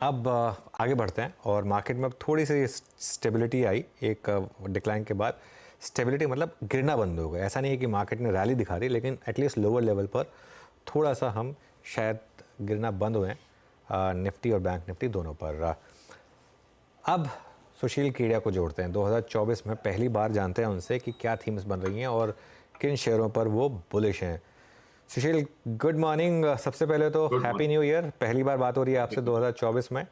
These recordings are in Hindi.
अब आगे बढ़ते हैं और मार्केट में अब थोड़ी सी स्टेबिलिटी आई एक डिक्लाइन के बाद। स्टेबिलिटी मतलब गिरना बंद हो गया। ऐसा नहीं है कि मार्केट ने रैली दिखा रही, लेकिन एटलीस्ट लोअर लेवल पर थोड़ा सा हम शायद गिरना बंद हुए हैं, निफ्टी और बैंक निफ्टी दोनों पर। अब सुशील केडिया को जोड़ते हैं 2024 में, पहली बार जानते हैं उनसे कि क्या थीम्स बन रही हैं और किन शेयरों पर वो बुलिश हैं। सुशील, गुड मॉर्निंग। सबसे पहले तो गुड हैप्पी न्यू ईयर। पहली बार बात हो रही है आपसे मॉर्निंग। 2024 में,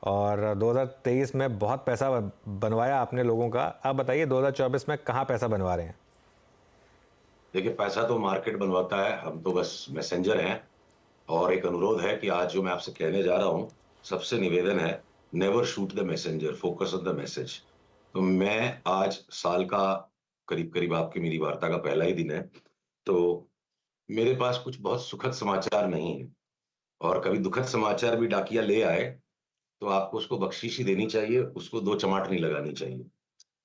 और 2023 में बहुत पैसा बनवाया आपने लोगों का। अब बताइए 2024 में कहाँ पैसा बनवा रहे हैं? देखिए, पैसा तो मार्केट बनवाता है, हम तो बस मैसेंजर हैं। और एक अनुरोध है कि आज जो मैं आपसे कहने जा रहा हूं, सबसे निवेदन है, never shoot the messenger, focus on the message. तो मैं आज साल का करीब करीब आपकी मेरी वार्ता का पहला ही दिन है, तो मेरे पास कुछ बहुत सुखद समाचार नहीं है। और कभी दुखद समाचार भी डाकिया ले आए तो आपको उसको बख्शीश ही देनी चाहिए, उसको दो चमाट नहीं लगानी चाहिए।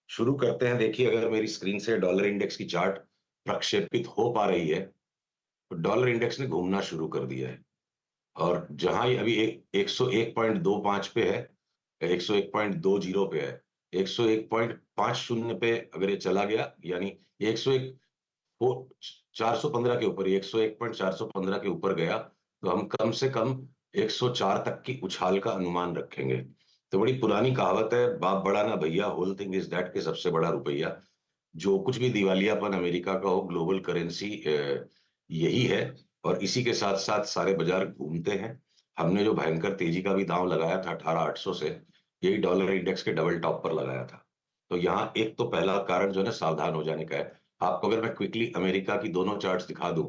शुरू करते हैं। देखिए, अगर मेरी स्क्रीन से डॉलर इंडेक्स की चार्ट प्रक्षेपित हो पा रही है, तो डॉलर इंडेक्स ने घूमना शुरू कर दिया है। और जहां ये अभी 101.25 पे है, 101.20 पे है, 101.50 पे अगर ये चला गया, यानी 101 415 के ऊपर, 101.415 के ऊपर गया, तो हम कम से कम 104 तक की उछाल का अनुमान रखेंगे। तो बड़ी पुरानी कहावत है, बाप बड़ा ना भैया, होल थिंग इज दैट, के सबसे बड़ा रुपया। जो कुछ भी दिवालियापन अमेरिका का हो, ग्लोबल करेंसी यही है। और इसी के साथ साथ सारे बाजार घूमते हैं। हमने जो भयंकर तेजी का भी दांव लगाया था 18,800 से, यही डॉलर इंडेक्स के डबल टॉप पर लगाया था। तो यहाँ एक तो पहला कारण जो है ना, सावधान हो जाने का है। आपको अगर मैं क्विकली अमेरिका की दोनों चार्ट्स दिखा दूं,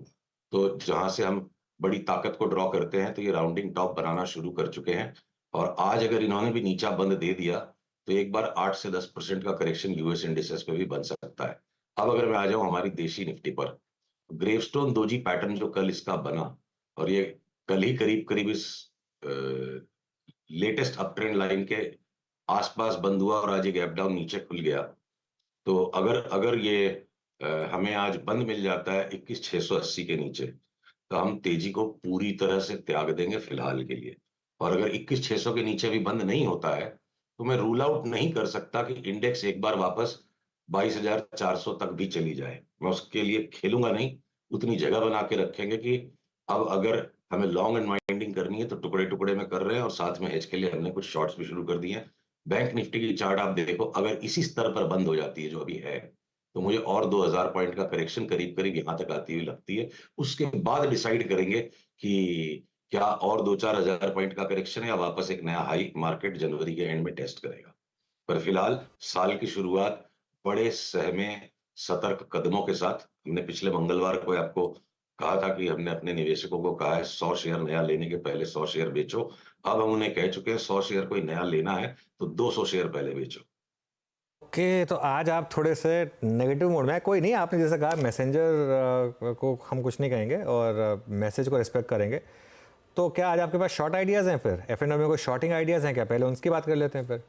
तो जहां से हम बड़ी ताकत को ड्रॉ करते हैं, तो ये राउंडिंग टॉप बनाना शुरू कर चुके हैं। और आज अगर इन्होंने भी नीचा बंद दे दिया, तो एक बार 8 से 10% का करेक्शन यूएस इंडिसेस पे भी बन सकता है। अब अगर मैं आ जाऊं हमारी देशी निफ्टी पर, ग्रेवस्टोन दोजी पैटर्न जो कल इसका बना, और ये कल ही करीब करीब इस लेटेस्ट अप ट्रेंड लाइन के आसपास बंद हुआ और आज ये गैप डाउन नीचे खुल गया। तो अगर अगर ये हमें आज बंद मिल जाता है 21,680 के नीचे, तो हम तेजी को पूरी तरह से त्याग देंगे फिलहाल के लिए। और अगर 21,600 के नीचे भी बंद नहीं होता है, तो मैं रूल आउट नहीं कर सकता कि इंडेक्स एक बार वापस 22,400 तक भी चली जाए। मैं उसके लिए खेलूंगा नहीं, उतनी जगह बना के रखेंगे कि अब अगर हमें लॉन्ग एंड वाइंडिंग करनी है तो टुकड़े टुकड़े में कर रहे हैं, और साथ में हेज के लिए हमने कुछ शॉर्ट्स भी शुरू कर दिए हैं। बैंक निफ्टी की चार्ट आप देखो, अगर इसी स्तर पर बंद हो जाती है जो अभी है, तो मुझे और 2,000 पॉइंट का करेक्शन करीब करीब यहां तक आती हुई लगती है। उसके बाद डिसाइड करेंगे कि क्या और 2-4 हजार पॉइंट का करेक्शन है, या वापस एक नया हाई मार्केट जनवरी के एंड में टेस्ट करेगा। पर फिलहाल साल की शुरुआत बड़े सहमे सतर्क कदमों के साथ। हमने पिछले मंगलवार को आपको कहा था कि हमने अपने निवेशकों को कहा है 100 शेयर नया लेने के पहले 100 शेयर बेचो। अब हम उन्हें कह चुके हैं 100 शेयर कोई नया लेना है तो 200 शेयर पहले बेचो। ओके, तो आज आप थोड़े से नेगेटिव मोड में हैं। कोई नहीं, आपने जैसे कहा मैसेंजर को हम कुछ नहीं कहेंगे और मैसेज को रिस्पेक्ट करेंगे। तो क्या आज आपके पास शॉर्ट आइडियाज़ हैं? फिर एफ एंड में कोई शॉर्टिंग आइडियाज़ हैं क्या? पहले उसकी बात कर लेते हैं फिर।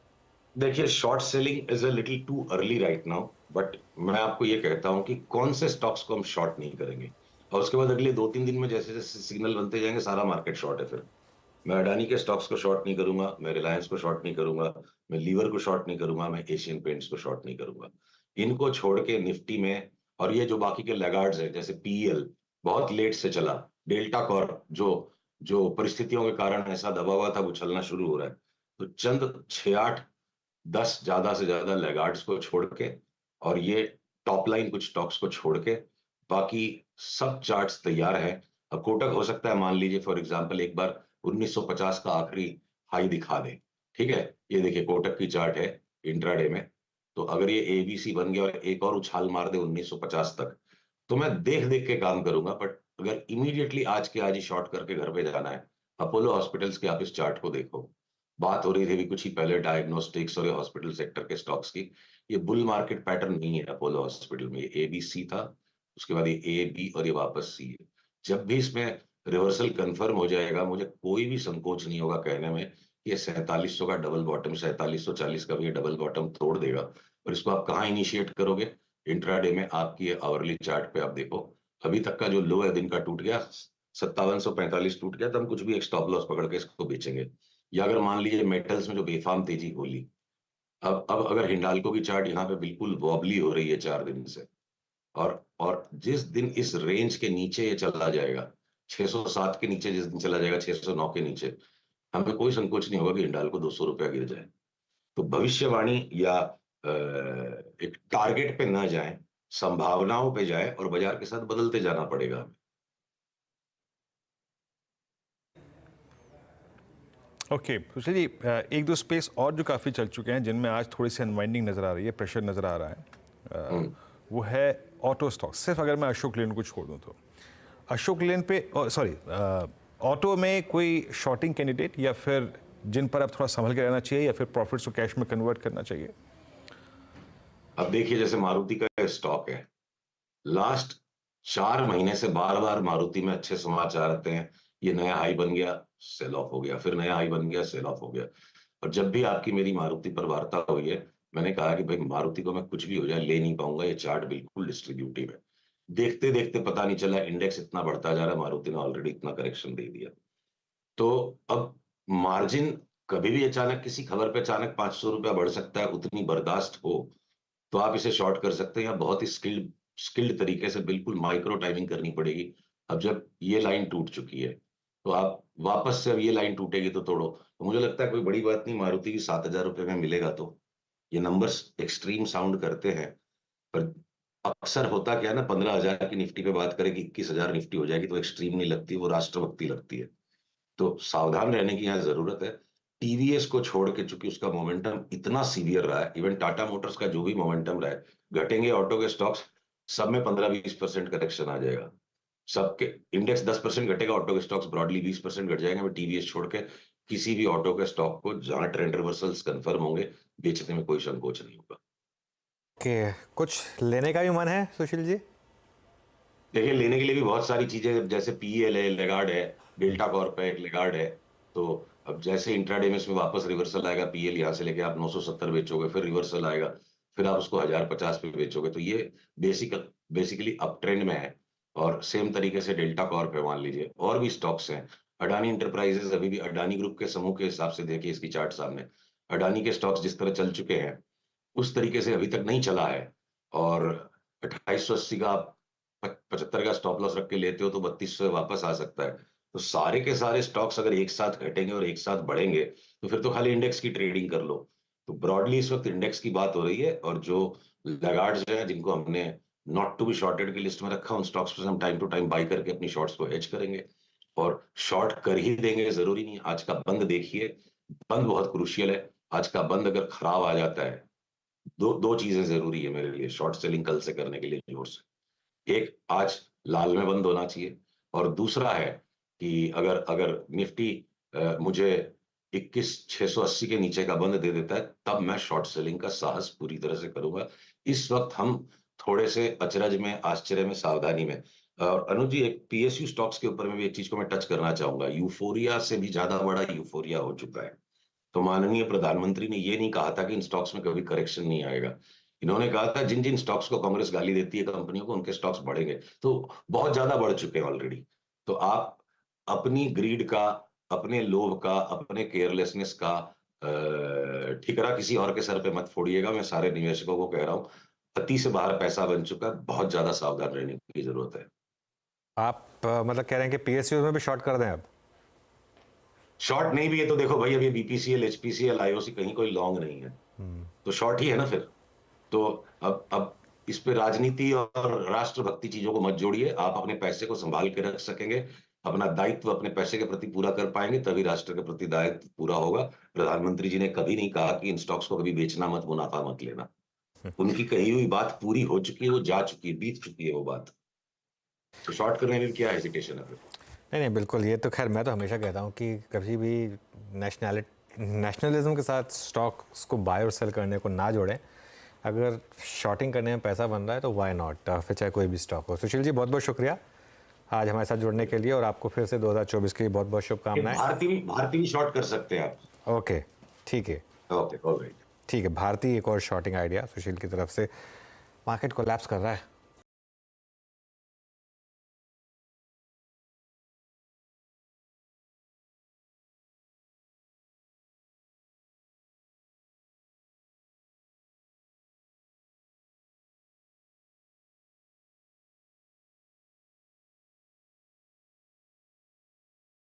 देखिए, short selling is a little too early right now, but मैं आपको ये कहता हूं कि कौन से स्टॉक्स को हम शॉर्ट नहीं करेंगे। और उसके बाद अगले 2-3 दिन में जैसे जैसे सिग्नल बनते जाएंगे, सारा मार्केट शॉर्ट है फिर। मैं अडानी के स्टॉक्स को शॉर्ट नहीं करूंगा, मैं रिलायंस को शॉर्ट नहीं करूंगा, मैं लीवर को शॉर्ट नहीं करूंगा, मैं एशियन पेंट्स को शॉर्ट नहीं करूंगा। इनको छोड़ के निफ्टी में, और ये जो बाकी के लैगार्ड्स हैं जैसे पीएल, बहुत लेट से चला, डेल्टा कॉर्प जो जो परिस्थितियों के कारण ऐसा दबा हुआ था, वो चलना शुरू हो रहा है। तो चंद 6-8-10 ज्यादा से ज्यादा लैगार्ड्स को छोड़ के, और ये टॉप लाइन कुछ स्टॉक्स को छोड़ के, बाकी सब चार्ट्स तैयार है। अब कोटक हो सकता है, मान लीजिए फॉर एग्जांपल, एक बार 1950 का आखिरी हाई दिखा दे। ठीक है, ये देखिए कोटक की चार्ट है इंट्राडे में। तो अगर ये एबीसी बन गया और एक और उछाल मार दे 1950 तक, तो मैं देख देख के काम करूंगा। बट अगर इमीडिएटली आज के आज ही शॉर्ट करके घर पे जाना है, अपोलो हॉस्पिटल्स के आप इस चार्ट को देखो। बात हो रही थी अभी कुछ ही पहले डायग्नोस्टिक्स और हॉस्पिटल सेक्टर के स्टॉक्स की। ये बुल मार्केट पैटर्न नहीं है अपोलो हॉस्पिटल में। ये ए बी सी था, उसके बाद ये ए बी, और ये वापस सी है। जब भी इसमें रिवर्सल कंफर्म हो जाएगा, मुझे कोई भी संकोच नहीं होगा कहने में कि ये 4700 का डबल बॉटम, 4740 का भी ये डबल बॉटम तोड़ देगा। और इसको आप कहाँ इनिशिएट करोगे? इंट्राडे में आपकी आवरली चार्ट पे आप देखो, अभी तक का जो लो है दिन का टूट गया, 5745 टूट गया, तो हम कुछ भी एक स्टॉप लॉस पकड़ के इसको बेचेंगे। या अगर मान लीजिए मेटल्स में जो बेफाम तेजी खोली, अब अगर हिंडाल्को की चार्ट यहाँ पे बिल्कुल वॉबली हो रही है 4 दिन से, और जिस दिन इस रेंज के नीचे ये चला जाएगा, 607 के नीचे जिस दिन चला जाएगा, 609 के नीचे, हमें कोई संकोच नहीं होगा कि हिंडाल्को 200 रुपया गिर जाए। तो भविष्यवाणी या एक टारगेट पे ना जाए, संभावनाओं पे जाए और बाजार के साथ बदलते जाना पड़ेगा हमें। ओके सुशील जी, एक दो स्पेस और जो काफ़ी चल चुके हैं जिनमें आज थोड़ी सी अनवाइंडिंग नज़र आ रही है, प्रेशर नज़र आ रहा है, वो है ऑटो स्टॉक। सिर्फ अगर मैं अशोक लेन को छोड़ दूं तो अशोक लेन पे, सॉरी, ऑटो में कोई शॉर्टिंग कैंडिडेट या फिर जिन पर अब थोड़ा संभल के रहना चाहिए या फिर प्रॉफिट्स को कैश में कन्वर्ट करना चाहिए? अब देखिए, जैसे मारुति का स्टॉक है, लास्ट 4 महीने से बार बार मारुति में अच्छे समाचार आते हैं, ये नया हाई बन गया, सेल ऑफ हो गया, फिर नया हाई बन गया, सेल ऑफ हो गया। और जब भी आपकी मेरी मारुति पर वार्ता हुई है, मैंने कहा कि भाई मारुति को मैं कुछ भी हो जाए ले नहीं पाऊंगा, ये चार्ट बिल्कुल डिस्ट्रीब्यूटिव है। देखते देखते पता नहीं चला इंडेक्स इतना बढ़ता जा रहा है, मारुति ने ऑलरेडी इतना करेक्शन दे दिया। तो अब मार्जिन कभी भी अचानक किसी खबर पे अचानक 500 रुपया बढ़ सकता है, उतनी बर्दाश्त हो तो आप इसे शॉर्ट कर सकते हैं, या बहुत ही स्किल्ड तरीके से बिल्कुल माइक्रो टाइमिंग करनी पड़ेगी। अब जब ये लाइन टूट चुकी है तो आप वापस से, अब ये लाइन टूटेगी तो तोड़ो। तो मुझे लगता है कोई बड़ी बात नहीं, मारुति की 7,000 रुपये में मिलेगा। तो ये नंबर्स एक्सट्रीम साउंड करते हैं, पर अक्सर होता क्या है ना, 15,000 की निफ्टी पे बात करें कि 21,000 निफ्टी हो जाएगी तो एक्सट्रीम नहीं लगती, वो राष्ट्रभक्ति लगती है। तो सावधान रहने की यहाँ जरूरत है। टीवीएस को छोड़ के, चूंकि उसका मोमेंटम इतना सीवियर रहा है, इवन टाटा मोटर्स का जो भी मोमेंटम रहा है, घटेंगे ऑटो के स्टॉक्स, सब में 15-20% करेक्शन आ जाएगा। सबके इंडेक्स 10% घटेगा, ऑटो के स्टॉक्स ब्रॉडली 20% घट जाएंगे। मैं टीवीएस छोड़ के किसी भी ऑटो के स्टॉक को, जहां ट्रेंड रिवर्सल्स कंफर्म होंगे, बेचने में कोई संकोच नहीं होगा। कुछ लेने का भी मन है सुशील जी? देखिए, लेने के लिए भी बहुत सारी चीजें, जैसे पीएल है, लेगार्ड है, डेल्टा कॉर्प है, लेगार्ड है। तो अब जैसे इंट्राडे में इसमें वापस रिवर्सल आएगा, पीएल यहाँ से लेके आप 970 बेचोगे, फिर रिवर्सल आएगा, फिर आप उसको 1050 पे बेचोगे, तो ये बेसिकली अप ट्रेंड में है। और सेम तरीके से डेल्टा कॉर्प है, मान लीजिए, और भी स्टॉक्स हैं। अडानी इंटरप्राइजेस, अभी भी अडानी ग्रुप के समूह के हिसाब से देखिए इसकी चार्ट सामने, अडानी के स्टॉक्स जिस तरह चल चुके हैं उस तरीके से अभी तक नहीं चला है। और 2880 का आप 75 का स्टॉप लॉस रख के लेते हो तो 3200 वापस आ सकता है। तो सारे के सारे स्टॉक्स अगर एक साथ घटेंगे और एक साथ बढ़ेंगे तो फिर तो खाली इंडेक्स की ट्रेडिंग कर लो। तो ब्रॉडली इस वक्त इंडेक्स की बात हो रही है, और जो लगार्ड्स हैं जिनको हमने नॉट टू बी शॉर्टेड की लिस्ट में रखा, उन स्टॉक्स पर हम टाइम टू टाइम बाई करके अपनी शॉर्ट्स को हेज करेंगे और शॉर्ट कर ही देंगे। जरूरी नहीं। आज का बंद देखिए, बंद बहुत क्रूशियल है। आज का बंद अगर खराब आ जाता है, दो दो चीजें जरूरी है मेरे लिए शॉर्ट सेलिंग कल से करने के लिए जोर से। एक, आज लाल में बंद होना चाहिए, और दूसरा है कि अगर अगर निफ्टी मुझे 21,680 के नीचे का बंद दे देता है, तब मैं शॉर्ट सेलिंग का साहस पूरी तरह से करूंगा। इस वक्त हम थोड़े से अचरज में, आश्चर्य में, सावधानी में। और अनुज जी, एक पीएसयू स्टॉक्स के ऊपर में भी एक चीज को मैं टच करना चाहूंगा। यूफोरिया से भी ज्यादा बड़ा यूफोरिया हो चुका है। तो माननीय प्रधानमंत्री ने ये नहीं कहा था कि इन स्टॉक्स में कभी करेक्शन नहीं आएगा। इन्होंने कहा था जिन जिन स्टॉक्स को कांग्रेस गाली देती है कंपनियों को, उनके स्टॉक्स बढ़ेंगे। तो बहुत ज्यादा बढ़ चुके हैं ऑलरेडी। तो आप अपनी ग्रीड का, अपने लोभ का, अपने केयरलेसनेस का ठिकरा किसी और के सर पे मत फोड़िएगा। मैं सारे निवेशकों को कह रहा हूं, अति से बाहर पैसा बन चुका है, बहुत ज्यादा सावधान रहने की जरूरत है। आप मतलब कह रहे हैं कि पीएसयू में भी शॉर्ट कर दें अब? शॉर्ट नहीं भी है तो देखो भाई, अभी बीपीसीएल, एचपीसीएल, आईओसी कहीं कोई लॉन्ग नहीं है, तो शॉर्ट ही है ना फिर। तो अब इस पे राजनीति और राष्ट्रभक्ति चीजों को मत जोड़िए। आप अपने पैसे को संभाल के रख सकेंगे, अपना दायित्व अपने पैसे के प्रति पूरा कर पाएंगे, तभी राष्ट्र के प्रति दायित्व पूरा होगा। प्रधानमंत्री जी ने कभी नहीं कहा कि इन स्टॉक्स को कभी बेचना मत, मुनाफा मत लेना। उनकी कही हुई बात पूरी हो चुकी है, वो जा चुकी है, बीत चुकी है वो बात। तो शॉर्ट करने में क्या हेजिटेशन है फिर? नहीं नहीं, बिल्कुल। ये तो खैर मैं तो हमेशा कहता हूँ कि कभी भी नेशनलिज्म के साथ स्टॉक्स को बाय और सेल करने को ना जोड़ें। अगर शॉर्टिंग करने में पैसा बन रहा है तो वाई नॉट, फिर चाहे कोई भी स्टॉक हो। सुशील जी, बहुत बहुत शुक्रिया आज हमारे साथ जुड़ने के लिए, और आपको फिर से 2024 की बहुत बहुत शुभकामनाएं। भारती भी शॉर्ट कर सकते हैं आप। ओके, ठीक है। Okay, alright. ठीक है, भारतीय एक और शॉर्टिंग आइडिया सुशील की तरफ से। मार्केट कोलैप्स कर रहा है।